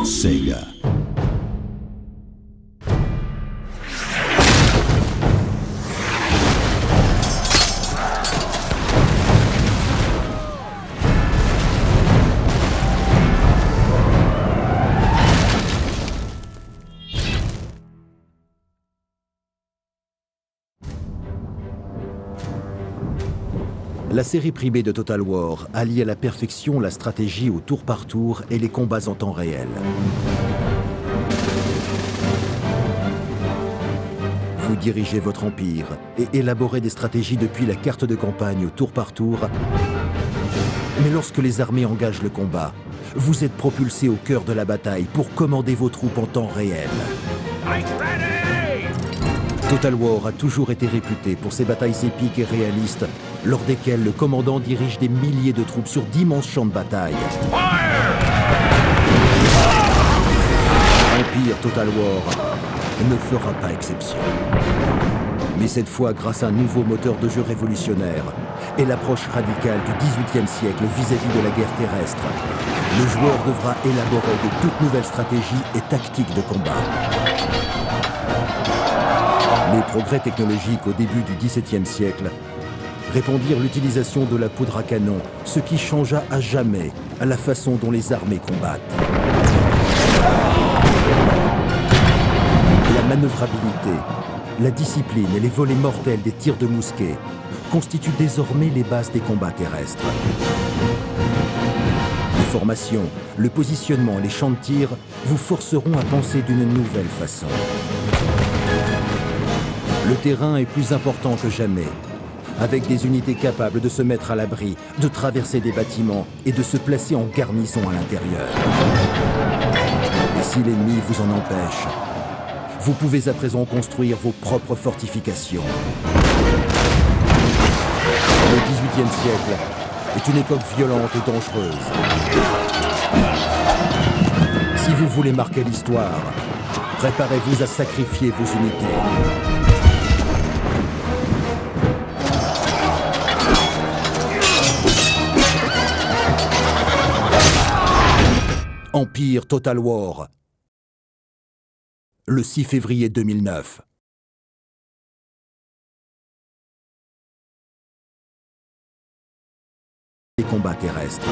Sega. La série privée de Total War allie à la perfection la stratégie au tour par tour et les combats en temps réel. Vous dirigez votre empire et élaborez des stratégies depuis la carte de campagne au tour par tour. Mais lorsque les armées engagent le combat, vous êtes propulsé au cœur de la bataille pour commander vos troupes en temps réel. Total War a toujours été réputé pour ses batailles épiques et réalistes, lors desquelles le commandant dirige des milliers de troupes sur d'immenses champs de bataille. Empire Total War ne fera pas exception. Mais cette fois, grâce à un nouveau moteur de jeu révolutionnaire et l'approche radicale du XVIIIe siècle vis-à-vis de la guerre terrestre, le joueur devra élaborer de toutes nouvelles stratégies et tactiques de combat. Les progrès technologiques au début du XVIIe siècle répandirent l'utilisation de la poudre à canon, ce qui changea à jamais la façon dont les armées combattent. La manœuvrabilité, la discipline et les volets mortels des tirs de mousquet constituent désormais les bases des combats terrestres. Les formations, le positionnement et les champs de tir vous forceront à penser d'une nouvelle façon. Le terrain est plus important que jamais, avec des unités capables de se mettre à l'abri, de traverser des bâtiments et de se placer en garnison à l'intérieur. Et si l'ennemi vous en empêche, vous pouvez à présent construire vos propres fortifications. Le XVIIIe siècle est une époque violente et dangereuse. Si vous voulez marquer l'histoire, préparez-vous à sacrifier vos unités. Empire Total War, le 6 février 2009. Les combats terrestres.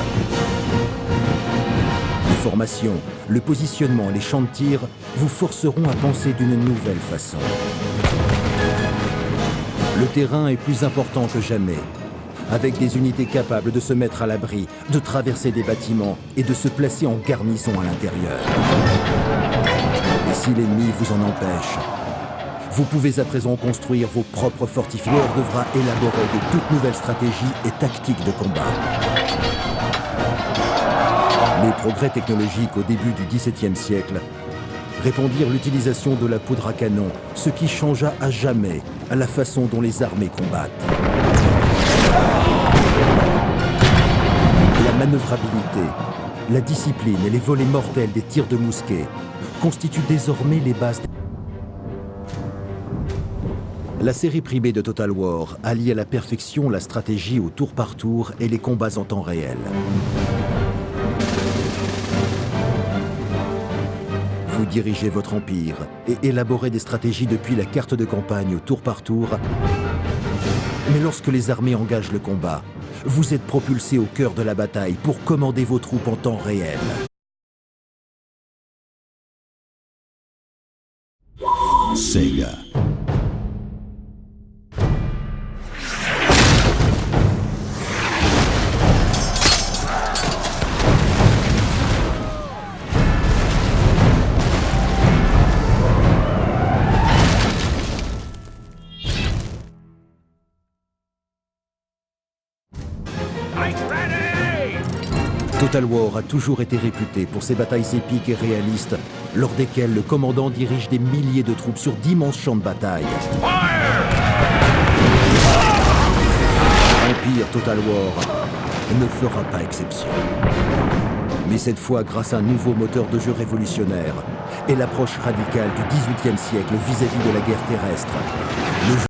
Les formations, le positionnement et les champs de tir vous forceront à penser d'une nouvelle façon. Le terrain est plus important que jamais, avec des unités capables de se mettre à l'abri, de traverser des bâtiments et de se placer en garnison à l'intérieur. Et si l'ennemi vous en empêche, vous pouvez à présent construire vos propres fortifications. Le joueur devra élaborer de toutes nouvelles stratégies et tactiques de combat. Les progrès technologiques au début du XVIIe siècle répandirent l'utilisation de la poudre à canon, ce qui changea à jamais la façon dont les armées combattent. La manœuvrabilité, la discipline et les volets mortels des tirs de mousquet constituent désormais les bases. La série privée de Total War allie à la perfection la stratégie au tour par tour et les combats en temps réel. Vous dirigez votre empire et élaborez des stratégies depuis la carte de campagne au tour par tour. Mais lorsque les armées engagent le combat, vous êtes propulsé au cœur de la bataille pour commander vos troupes en temps réel. Sega. Total War a toujours été réputé pour ses batailles épiques et réalistes, lors desquelles le commandant dirige des milliers de troupes sur d'immenses champs de bataille. Empire Total War ne fera pas exception. Mais cette fois, grâce à un nouveau moteur de jeu révolutionnaire et l'approche radicale du XVIIIe siècle vis-à-vis de la guerre terrestre,